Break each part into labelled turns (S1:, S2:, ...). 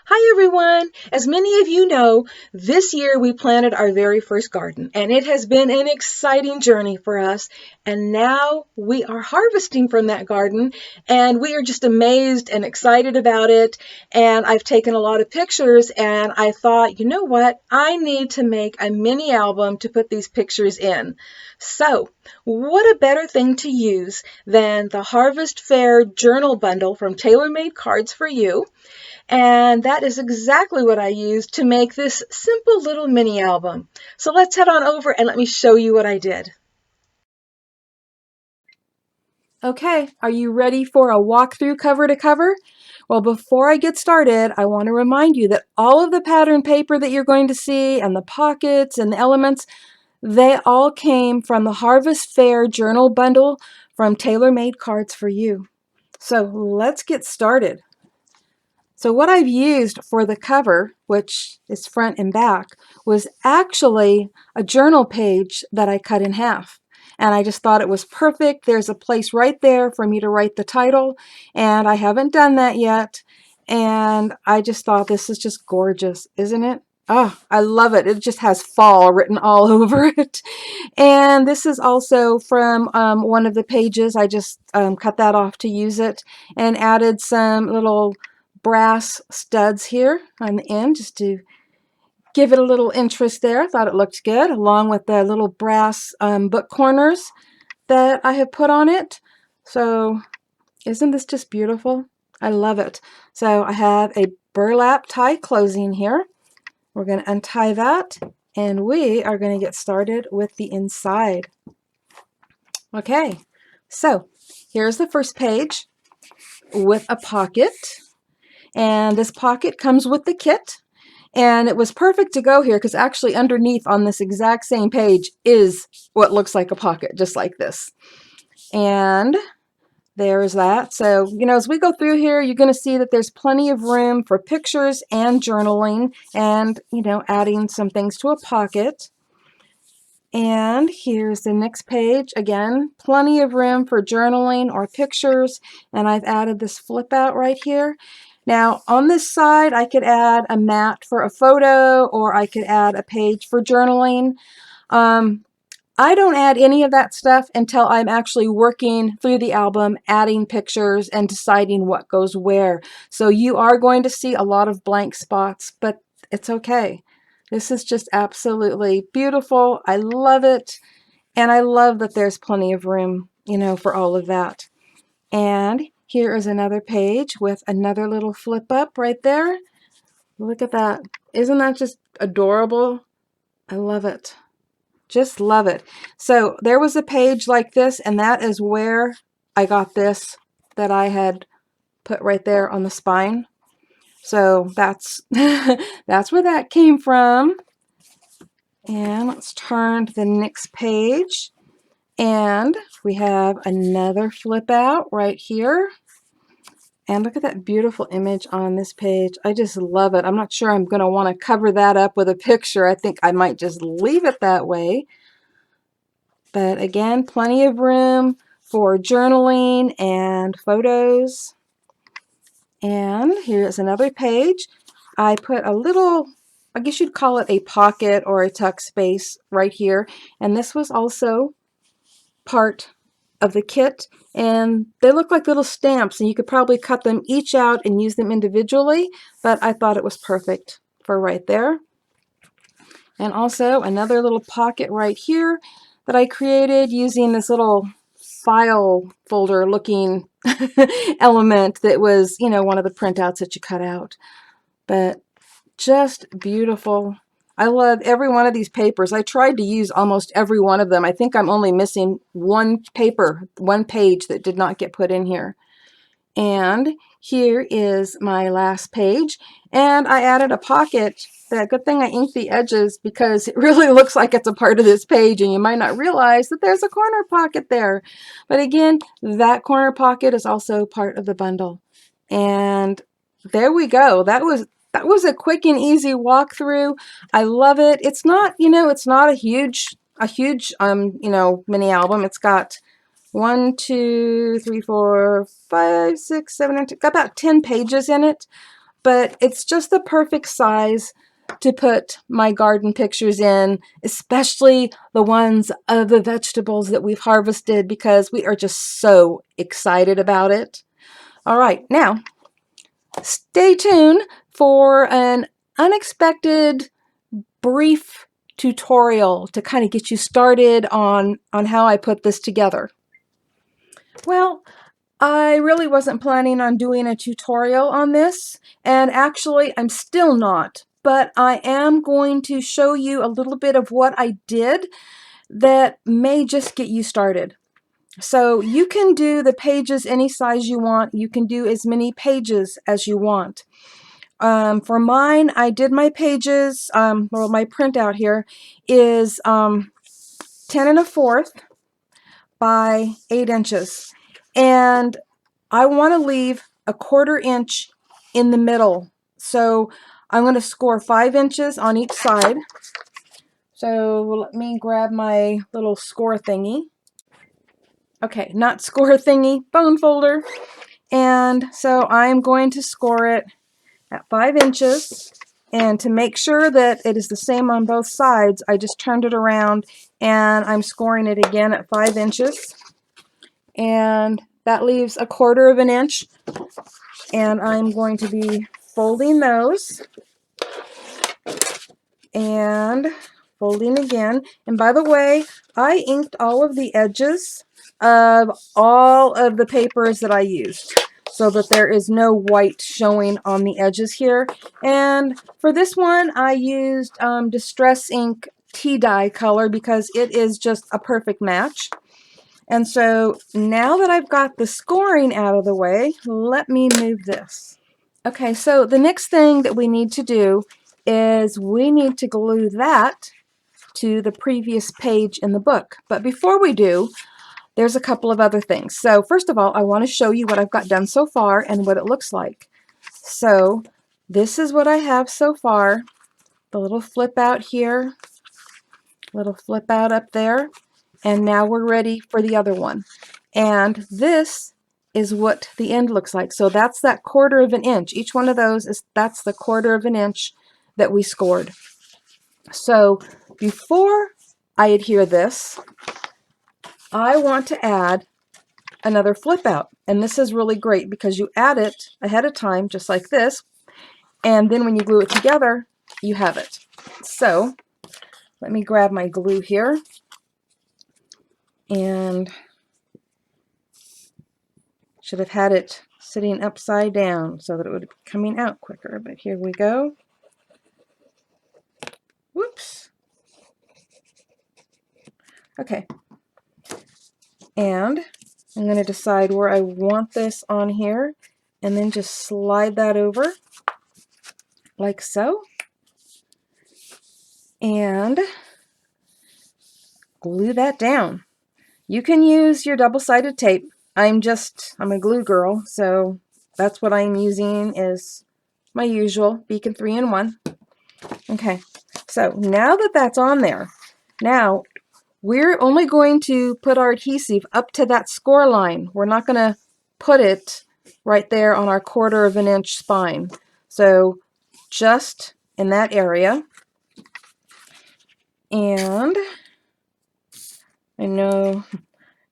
S1: Hi everyone! As many of you know, this year we planted our very first garden and it has been an exciting journey for us. And now we are harvesting from that garden and we are just amazed and excited about it. And I've taken a lot of pictures and I thought, you know what? I need to make a mini album to put these pictures in. So, what a better thing to use than the Harvest Fair Journal Bundle from Tailor Made Cards for You. And that is exactly what I used to make this simple little mini album. So let's head on over and let me show you what I did. Okay, are you ready for a walkthrough cover to cover? Well, before I get started, I want to remind you that all of the pattern paper that you're going to see and the pockets and the elements, they all came from the Harvest Fair Journal Bundle from Tailor Made Cards for You. So let's get started. So what I've used for the cover, which is front and back, was actually a journal page that I cut in half. And I just thought it was perfect. There's a place right there for me to write the title, and I haven't done that yet. And I just thought this is just gorgeous, isn't it? Oh, I love it. It just has fall written all over it. And this is also from one of the pages. I just cut that off to use it and added some little brass studs here on the end just to give it a little interest there. I thought it looked good, along with the little brass book corners that I have put on it. So isn't this just beautiful? I love it. So I have a burlap tie closing here. We're going to untie that and we are going to get started with the inside. Okay, so here's the first page with a pocket. And this pocket comes with the kit. And it was perfect to go here because actually underneath on this exact same page is what looks like a pocket, just like this. And there's that. So, as we go through here, you're going to see that there's plenty of room for pictures and journaling and, adding some things to a pocket. And here's the next page. Again, plenty of room for journaling or pictures. And I've added this flip out right here. Now, on this side, I could add a mat for a photo, or I could add a page for journaling. I don't add any of that stuff until I'm actually working through the album, adding pictures and deciding what goes where. So you are going to see a lot of blank spots, but it's okay. This is just absolutely beautiful. I love it. And I love that there's plenty of room, for all of that. And here is another page with another little flip up right there. Look at that. Isn't that just adorable? I love it. Just love it. So there was a page like this, and that is where I got this that I had put right there on the spine. So that's that's where that came from. And let's turn to the next page. And we have another flip out right here. And look at that beautiful image on this page. I just love it. I'm not sure I'm going to want to cover that up with a picture. I think I might just leave it that way. But again, plenty of room for journaling and photos. And here's another page. I put a little, I guess you'd call it a pocket or a tuck space right here. And this was also part of the kit, and they look like little stamps, and you could probably cut them each out and use them individually, but I thought it was perfect for right there. And also another little pocket right here that I created using this little file folder looking element that was, one of the printouts that you cut out. But just beautiful. I love every one of these papers. I tried to use almost every one of them. I think I'm only missing one paper, one page that did not get put in here. And here is my last page. And I added a pocket. Good thing I inked the edges because it really looks like it's a part of this page, and you might not realize that there's a corner pocket there. But again, that corner pocket is also part of the bundle. And there we go. That was a quick and easy walkthrough. I love it. It's not, it's not a huge mini album. It's got 1, 2, 3, 4, 5, 6, 7, 8, got about 10 pages in it. but it's just the perfect size to put my garden pictures in, especially the ones of the vegetables that we've harvested, because we are just so excited about it. All right, now stay tuned for an unexpected brief tutorial to kind of get you started on how I put this together. Well, I really wasn't planning on doing a tutorial on this, and actually I'm still not, but I am going to show you a little bit of what I did that may just get you started. So you can do the pages any size you want. You can do as many pages as you want. For mine, I did my pages, well, my printout here is 10 1/4 by 8 inches. And I want to leave a 1/4 inch in the middle. So I'm going to score 5 inches on each side. So let me grab my little score thingy. Okay, not score thingy, bone folder. And so I'm going to score it at 5 inches. And to make sure that it is the same on both sides, I just turned it around and I'm scoring it again at 5 inches. And that leaves a 1/4 inch. And I'm going to be folding those and folding again. And by the way, I inked all of the edges of all of the papers that I used, so that there is no white showing on the edges here. And for this one, I used Distress Ink tea dye color because it is just a perfect match. And so now that I've got the scoring out of the way, let me move this. Okay, so the next thing that we need to do is we need to glue that to the previous page in the book. But before we do, there's a couple of other things. So first of all, I want to show you what I've got done so far and what it looks like. So this is what I have so far. The little flip out here, little flip out up there, and now we're ready for the other one. And this is what the end looks like. So that's that 1/4 inch. Each one of those that's the 1/4 inch that we scored. So before I adhere this, I want to add another flip out. And this is really great because you add it ahead of time, just like this. And then when you glue it together, you have it. So let me grab my glue here. And should have had it sitting upside down so that it would be coming out quicker. But here we go. Whoops. Okay. And I'm going to decide where I want this on here and then just slide that over like so. And glue that down. You can use your double-sided tape. I'm a glue girl, so that's what I'm using is my usual Beacon 3-in-1. Okay, so now that that's on there, now we're only going to put our adhesive up to that score line. We're not going to put it right there on our 1/4 inch spine. So just in that area. And I know,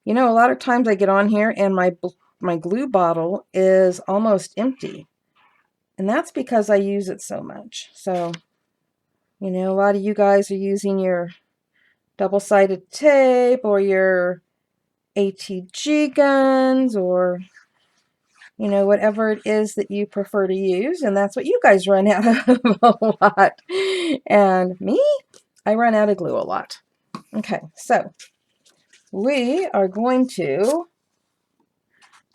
S1: you know, a lot of times I get on here and my glue bottle is almost empty. And that's because I use it so much. So, you know, a lot of you guys are using your double-sided tape or your ATG guns or, you know, whatever it is that you prefer to use. And that's what you guys run out of a lot. And me, I run out of glue a lot. Okay, so we are going to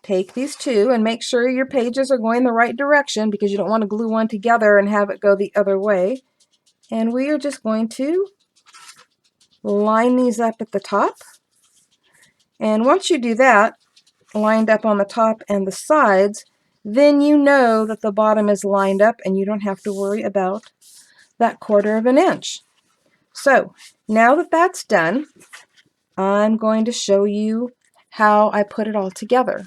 S1: take these two and make sure your pages are going the right direction because you don't want to glue one together and have it go the other way. And we are just going to line these up at the top. And once you do that, lined up on the top and the sides, then you know that the bottom is lined up and you don't have to worry about that 1/4 inch. So now that that's done, I'm going to show you how I put it all together.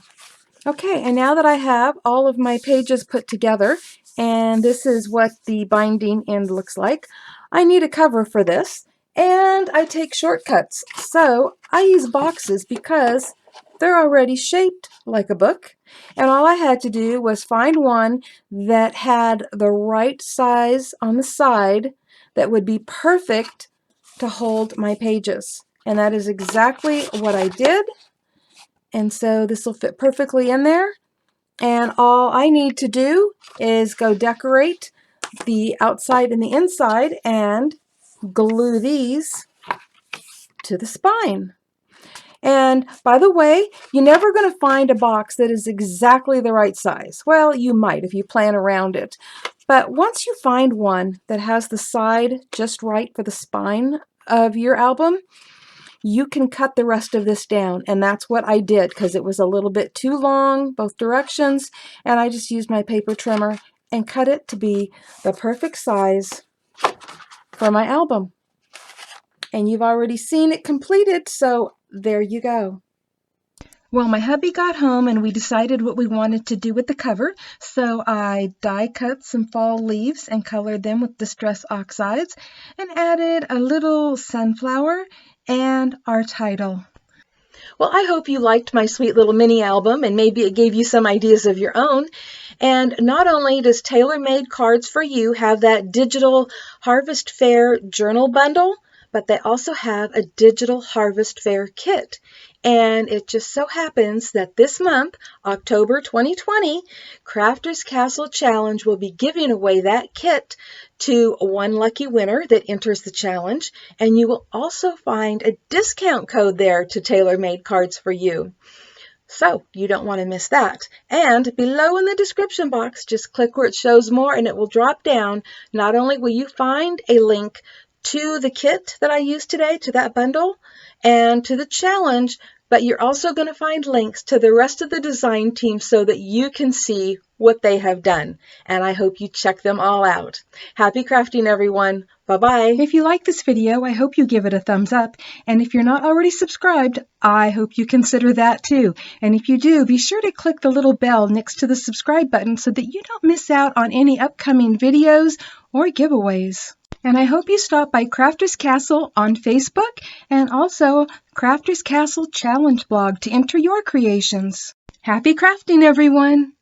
S1: Okay, and now that I have all of my pages put together And this is what the binding end looks like. I need a cover for this, and I take shortcuts. So I use boxes because they're already shaped like a book, and all I had to do was find one that had the right size on the side that would be perfect to hold my pages. And that is exactly what I did. And so this will fit perfectly in there. And all I need to do is go decorate the outside and the inside and glue these to the spine. And by the way, you're never going to find a box that is exactly the right size. Well, you might if you plan around it. But once you find one that has the side just right for the spine of your album, you can cut the rest of this down. And that's what I did because it was a little bit too long, both directions. And I just used my paper trimmer and cut it to be the perfect size for my album. And you've already seen it completed, so there you go. Well, my hubby got home and we decided what we wanted to do with the cover, so I die cut some fall leaves and colored them with Distress Oxides and added a little sunflower and our title. Well, I hope you liked my sweet little mini album and maybe it gave you some ideas of your own. And not only does Tailor Made Cards for You have that digital Harvest Fair journal bundle, but they also have a digital Harvest Fair kit. And it just so happens that this month, October 2020, Crafter's Castle Challenge will be giving away that kit to one lucky winner that enters the challenge. And you will also find a discount code there to Tailor Made Cards for You. So you don't want to miss that. And below in the description box, just click where it shows more and it will drop down. Not only will you find a link to the kit that I used today, to that bundle, and to the challenge, but you're also going to find links to the rest of the design team so that you can see what they have done. And I hope you check them all out. Happy crafting, everyone. Bye-bye. If you like this video, I hope you give it a thumbs up. And if you're not already subscribed, I hope you consider that too. And if you do, be sure to click the little bell next to the subscribe button so that you don't miss out on any upcoming videos or giveaways. And I hope you stop by Crafter's Castle on Facebook and also Crafter's Castle Challenge blog to enter your creations. Happy crafting, everyone!